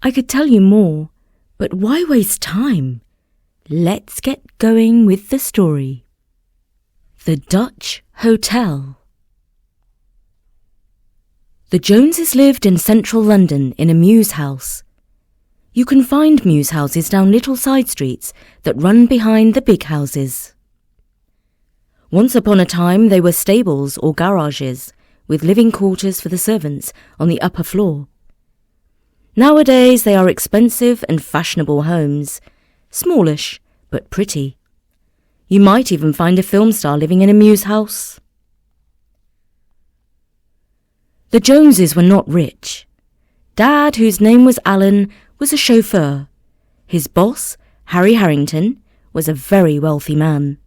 I could tell you more, but why waste time? Let's get going with the story. The Dutch Hotel. The Joneses lived in central London in a mews house. You can find mews houses down little side streets that run behind the big houses. Once upon a time they were stables or garages, with living quarters for the servants on the upper floor. Nowadays they are expensive and fashionable homes, smallish but pretty. You might even find a film star living in a mews house. The Joneses were not rich. Dad, whose name was Alan, was a chauffeur. His boss, Harry Harrington, was a very wealthy man.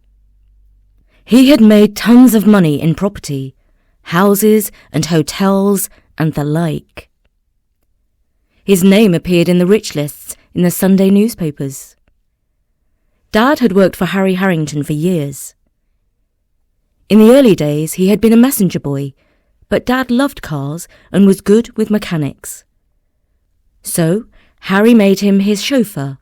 He had made tons of money in property, houses and hotels and the like. His name appeared in the rich lists in the Sunday newspapers. Dad had worked for Harry Harrington for years. In the early days he had been a messenger boy, but Dad loved cars and was good with mechanics. So Harry made him his chauffeur.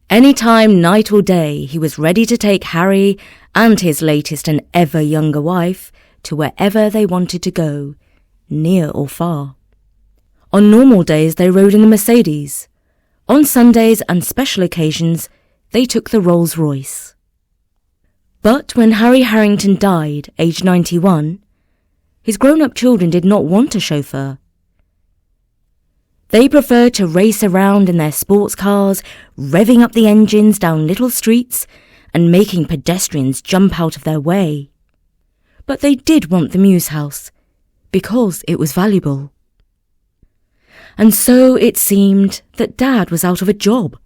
Any time, night or day, he was ready to take Harry and his latest and ever younger wife to wherever they wanted to go, near or far. On normal days they rode in the Mercedes. On Sundays and special occasions they took the Rolls-Royce. But when Harry Harrington died, aged 91, his grown-up children did not want a chauffeur. They preferred to race around in their sports cars, revving up the engines down little streets and making pedestrians jump out of their way. But they did want the mews house, because it was valuable. And so it seemed that Dad was out of a job,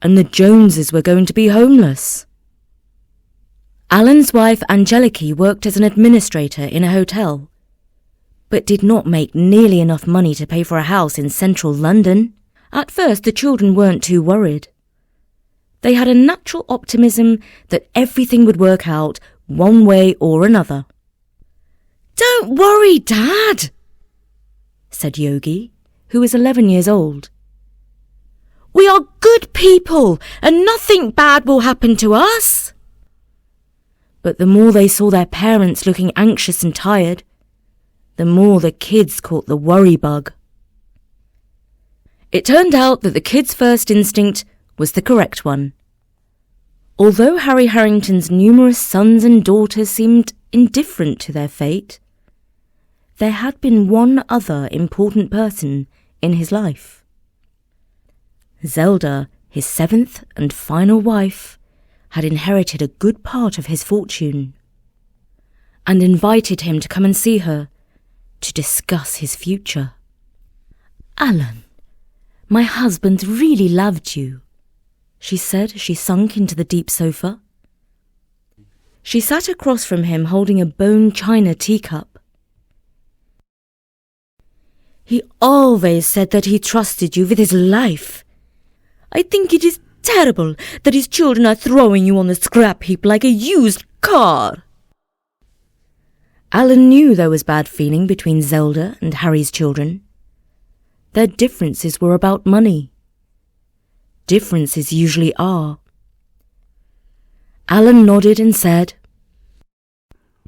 and the Joneses were going to be homeless. Alan's wife Angeliki worked as an administrator in a hotel, but did not make nearly enough money to pay for a house in central London. At first the children weren't too worried. They had a natural optimism that everything would work out one way or another. "Don't worry, Dad," said Yogi, who was 11 years old. "We are good people and nothing bad will happen to us." But the more they saw their parents looking anxious and tired, the more the kids caught the worry bug. It turned out that the kids' first instinct was the correct one. Although Harry Harrington's numerous sons and daughters seemed indifferent to their fate, there had been one other important person in his life. Zelda, his seventh and final wife, had inherited a good part of his fortune, and invited him to come and see her to discuss his future. "Alan, my husband really loved you," she said as she sunk into the deep sofa. She sat across from him holding a bone china teacup. "He always said that he trusted you with his life. I think it is terrible that his children are throwing you on the scrap heap like a used car." Alan knew there was bad feeling between Zelda and Harry's children. Their differences were about money. Differences usually are. Alan nodded and said,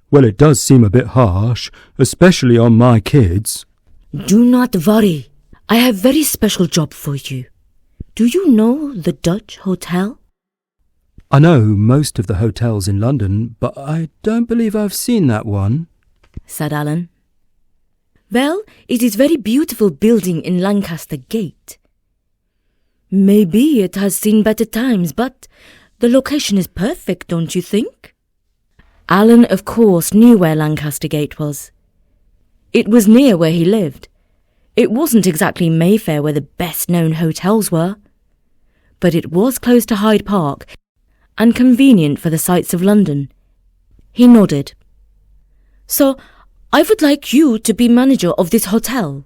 "Well, it does seem a bit harsh, especially on my kids." "Do not worry. I have a very special job for you. Do you know the Dutch Hotel?" "I know most of the hotels in London, but I don't believe I've seen that one," said Alan. "Well, it is a very beautiful building in Lancaster Gate. Maybe it has seen better times, but the location is perfect, don't you think?" Alan, of course, knew where Lancaster Gate was. It was near where he lived. It wasn't exactly Mayfair where the best-known hotels were, but it was close to Hyde Park and convenient for the sights of London. He nodded. "So, I would like you to be manager of this hotel.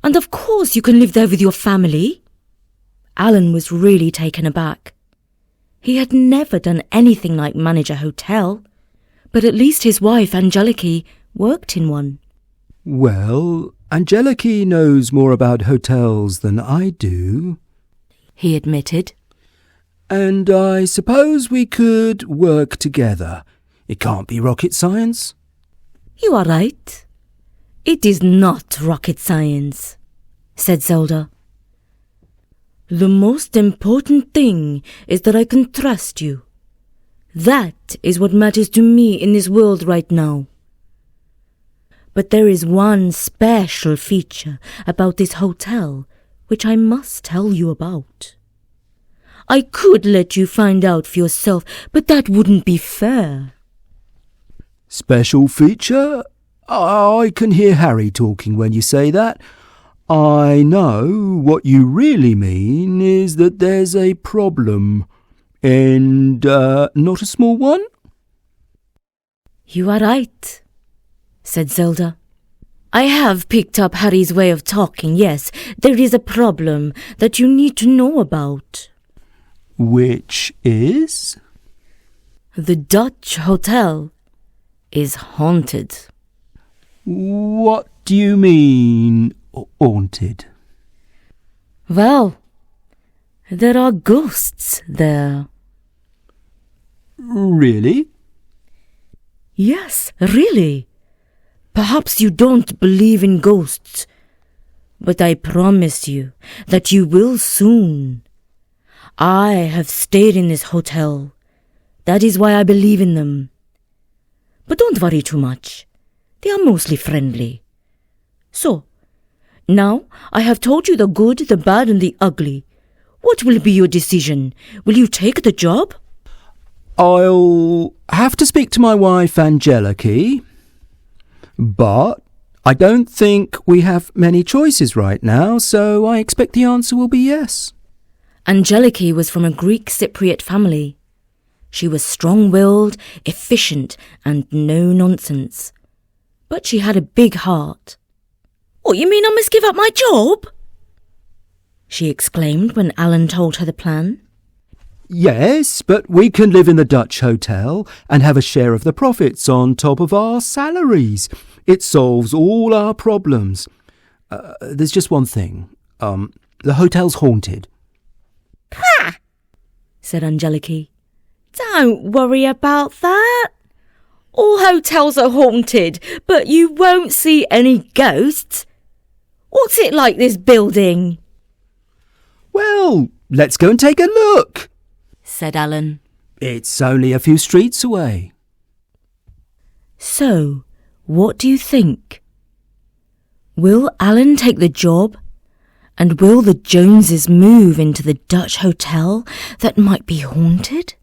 And of course you can live there with your family." Alan was really taken aback. He had never done anything like manage a hotel, but at least his wife Angeliki worked in one. "Well, Angeliki knows more about hotels than I do," he admitted. "and I suppose we could work together. It can't be rocket science." "You are right. It is not rocket science," said Zelda. "The most important thing is that I can trust you. That is what matters to me in this world right now. But there is one special feature about this hotel which I must tell you about. I could let you find out for yourself, but that wouldn't be fair." "Special feature? I can hear Harry talking when you say that. I know what you really mean is that there's a problem. And not a small one?" "You are right," said Zelda. "I have picked up Harry's way of talking, yes. There is a problem that you need to know about." "Which is?" "The Dutch Hotel is haunted." "What do you mean, haunted?" "Well, there are ghosts there." "Really?" "Yes, really. Perhaps you don't believe in ghosts, but I promise you that you will soon. I have stayed in this hotel. That is why I believe in them. But don't worry too much. They are mostly friendly. So, now I have told you the good, the bad, and the ugly. What will be your decision? Will you take the job?" "I'll have to speak to my wife, Angeliki. But I don't think we have many choices right now, so I expect the answer will be yes." Angeliki was from a Greek Cypriot family. She was strong-willed, efficient, and no-nonsense. But she had a big heart. "What, you mean I must give up my job?" she exclaimed when Alan told her the plan. "Yes, but we can live in the Dutch hotel and have a share of the profits on top of our salaries. It solves all our problems. There's just one thing. The hotel's haunted." "Pah!" said Angeliki. "Don't worry about that. All hotels are haunted, but you won't see any ghosts. What's it like, this building?" "Well, let's go and take a look," said Alan. "It's only a few streets away." So, what do you think? Will Alan take the job? And will the Joneses move into the Dutch hotel that might be haunted?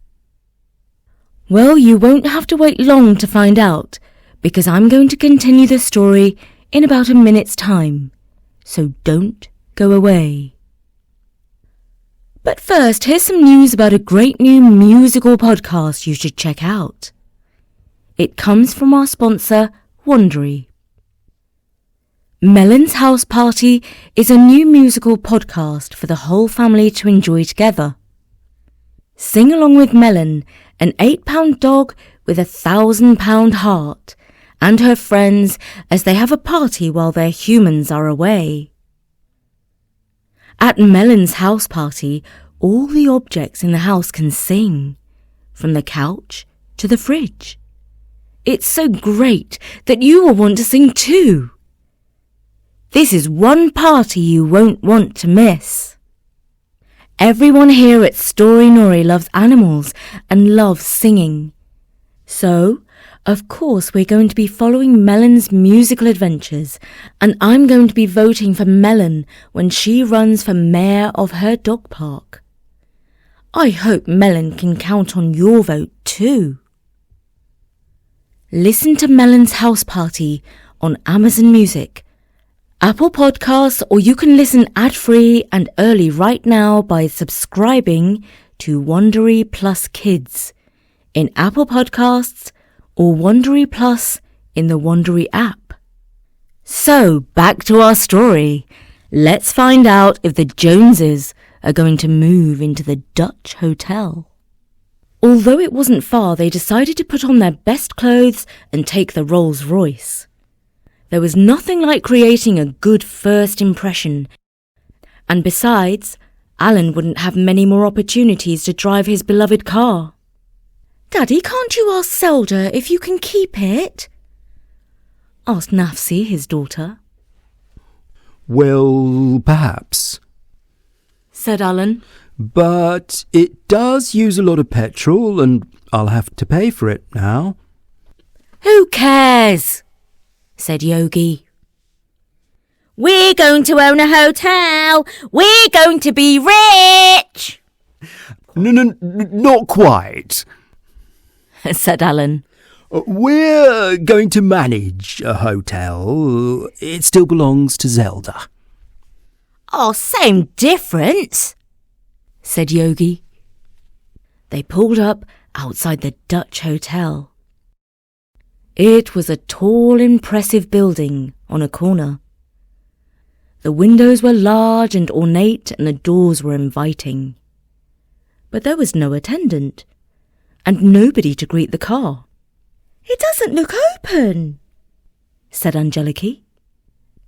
Well, you won't have to wait long to find out, because I'm going to continue the story in about a minute's time. So don't go away. But first, here's some news about a great new musical podcast you should check out. It comes from our sponsor, Wondery. Melon's House Party is a new musical podcast for the whole family to enjoy together. Sing along with Melon, an 8-pound dog with a 1,000-pound heart, and her friends as they have a party while their humans are away. At Melon's house party, all the objects in the house can sing, from the couch to the fridge. It's so great that you will want to sing too. This is one party you won't want to miss. Everyone here at Story Nori loves animals and loves singing. So, of course, we're going to be following Melon's musical adventures, and I'm going to be voting for Melon when she runs for mayor of her dog park. I hope Melon can count on your vote too. Listen to Melon's House Party on Amazon Music, Apple Podcasts, or you can listen ad-free and early right now by subscribing to Wondery Plus Kids in Apple Podcasts or Wondery Plus in the Wondery app. So, back to our story. Let's find out if the Joneses are going to move into the Dutch hotel. Although it wasn't far, they decided to put on their best clothes and take the Rolls-Royce. There was nothing like creating a good first impression. And besides, Alan wouldn't have many more opportunities to drive his beloved car. "Daddy, can't you ask Zelda if you can keep it?" asked Nafsi, his daughter. "Well, perhaps," said Alan. "but it does use a lot of petrol and I'll have to pay for it now." "Who cares?" said Yogi. "We're going to own a hotel. We're going to be rich." No, not quite, said Alan. "We're going to manage a hotel. It still belongs to Zelda." "Oh, same difference," said Yogi. They pulled up outside the Dutch Hotel. It was a tall, impressive building on a corner. The windows were large and ornate and the doors were inviting. But there was no attendant and nobody to greet the car. "It doesn't look open," said Angeliki.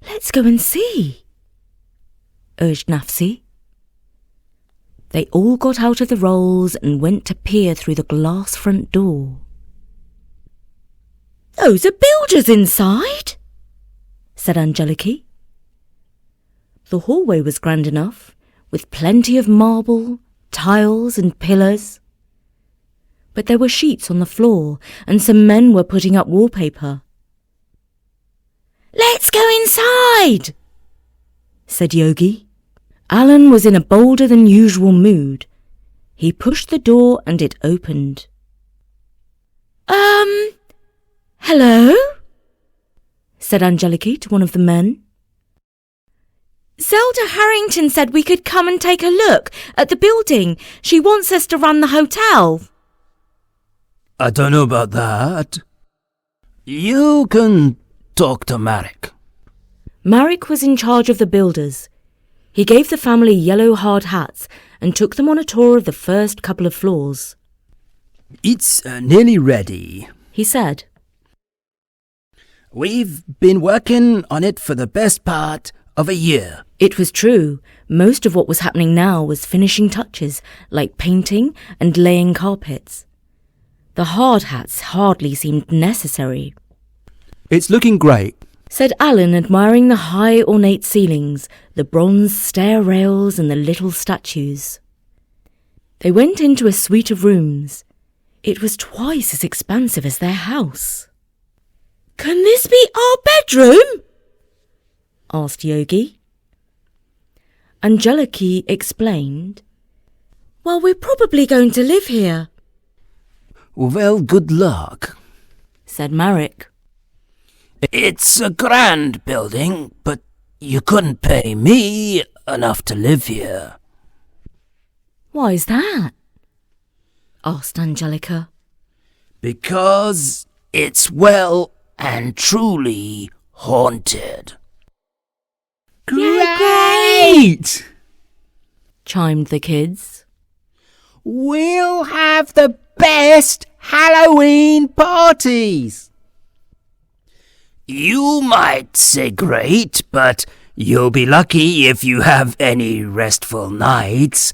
"Let's go and see," urged Nafsi. They all got out of the rolls and went to peer through the glass front door. "Those are builders inside," said Angeliki. The hallway was grand enough, with plenty of marble, tiles and pillars. But there were sheets on the floor, and some men were putting up wallpaper. "Let's go inside," said Yogi. Alan was in a bolder than usual mood. He pushed the door and it opened. Hello?" said Angeliki to one of the men. "Zelda Harrington said we could come and take a look at the building. She wants us to run the hotel." "I don't know about that. You can talk to Marek." Marek was in charge of the builders. He gave the family yellow hard hats and took them on a tour of the first couple of floors. "It's nearly ready," he said. "We've been working on it for the best part of a year." It was true. Most of what was happening now was finishing touches, like painting and laying carpets. The hard hats hardly seemed necessary. "It's looking great," said Alan, admiring the high ornate ceilings, the bronze stair rails and the little statues. They went into a suite of rooms. It was twice as expansive as their house. "Can this be our bedroom?" asked Yogi. Angeliki explained, "Well, we're probably going to live here." "Well, good luck," said Marek. "It's a grand building, but you couldn't pay me enough to live here." "Why's that?" asked Angelica. "Because it's well and truly haunted." "Great!" chimed the kids. "We'll have the best Halloween parties." "You might say great, but you'll be lucky if you have any restful nights.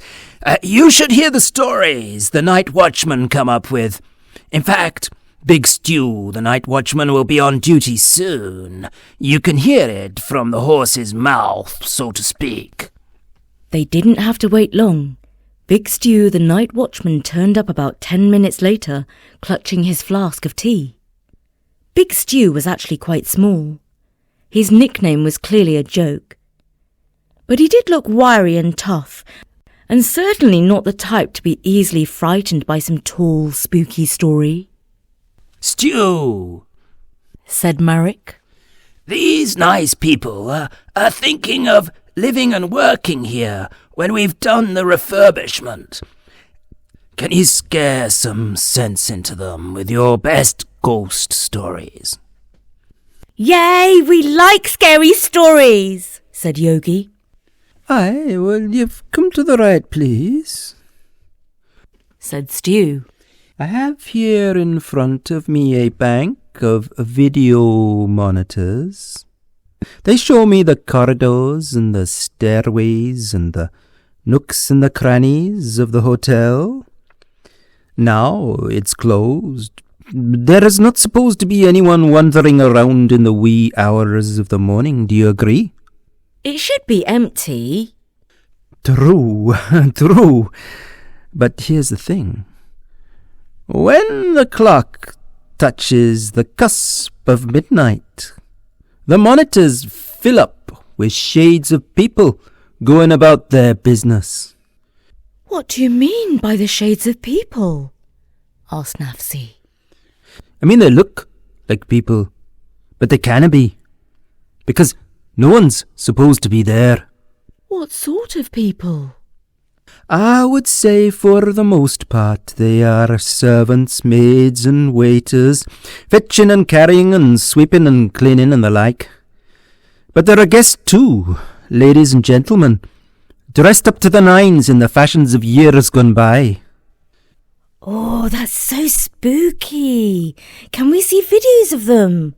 You should hear the stories the night watchmen come up with. In fact, Big Stew, the night watchman, will be on duty soon. You can hear it from the horse's mouth, so to speak." They didn't have to wait long. Big Stew, the night watchman, turned up about 10 minutes later, clutching his flask of tea. Big Stew was actually quite small. His nickname was clearly a joke. But he did look wiry and tough, and certainly not the type to be easily frightened by some tall, spooky story. "Stew," said Marek. "These nice people are thinking of living and working here when we've done the refurbishment. Can you scare some sense into them with your best ghost stories?" "Yay, we like scary stories," said Yogi. "Aye, well, you've come to the right place," said Stew. "I have here in front of me a bank of video monitors. They show me the corridors and the stairways and the nooks and the crannies of the hotel. Now it's closed. There is not supposed to be anyone wandering around in the wee hours of the morning. Do you agree? It should be empty. True, true. But here's the thing. When the clock touches the cusp of midnight, the monitors fill up with shades of people going about their business. What do you mean by the shades of people? Asked Nafsi. I mean, they look like people, but they can't be, because no one's supposed to be there. What sort of people? I would say for the most part they are servants, maids and waiters, fetching and carrying and sweeping and cleaning and the like. But there are guests too, ladies and gentlemen, dressed up to the nines in the fashions of years gone by. Oh, that's so spooky. Can we see videos of them?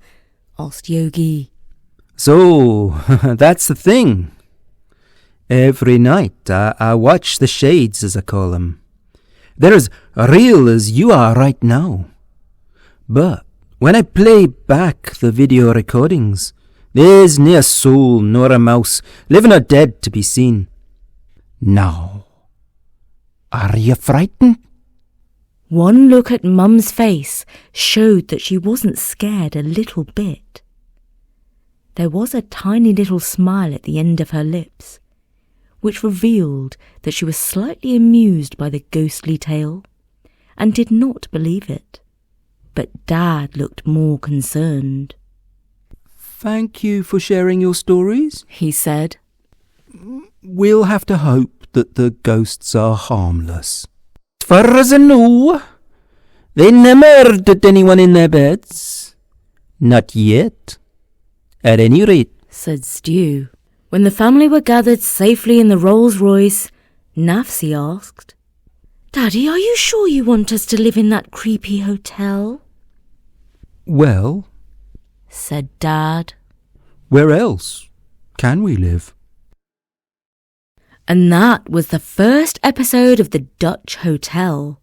Asked Yogi. So, that's the thing. Every night I watch the shades, as I call them. They're as real as you are right now. But when I play back the video recordings, there's near a soul nor a mouse, living or dead, to be seen. Now, are you frightened? One look at Mum's face showed that she wasn't scared a little bit. There was a tiny little smile at the end of her lips, which revealed that she was slightly amused by the ghostly tale, and did not believe it. But Dad looked more concerned. Thank you for sharing your stories, he said. We'll have to hope that the ghosts are harmless. As far as I know, they never hurt anyone in their beds. Not yet. At any rate, said Stu. When the family were gathered safely in the Rolls-Royce, Nafsi asked, Daddy, are you sure you want us to live in that creepy hotel? Well, said Dad, where else can we live? And that was the first episode of The Dutch Hotel.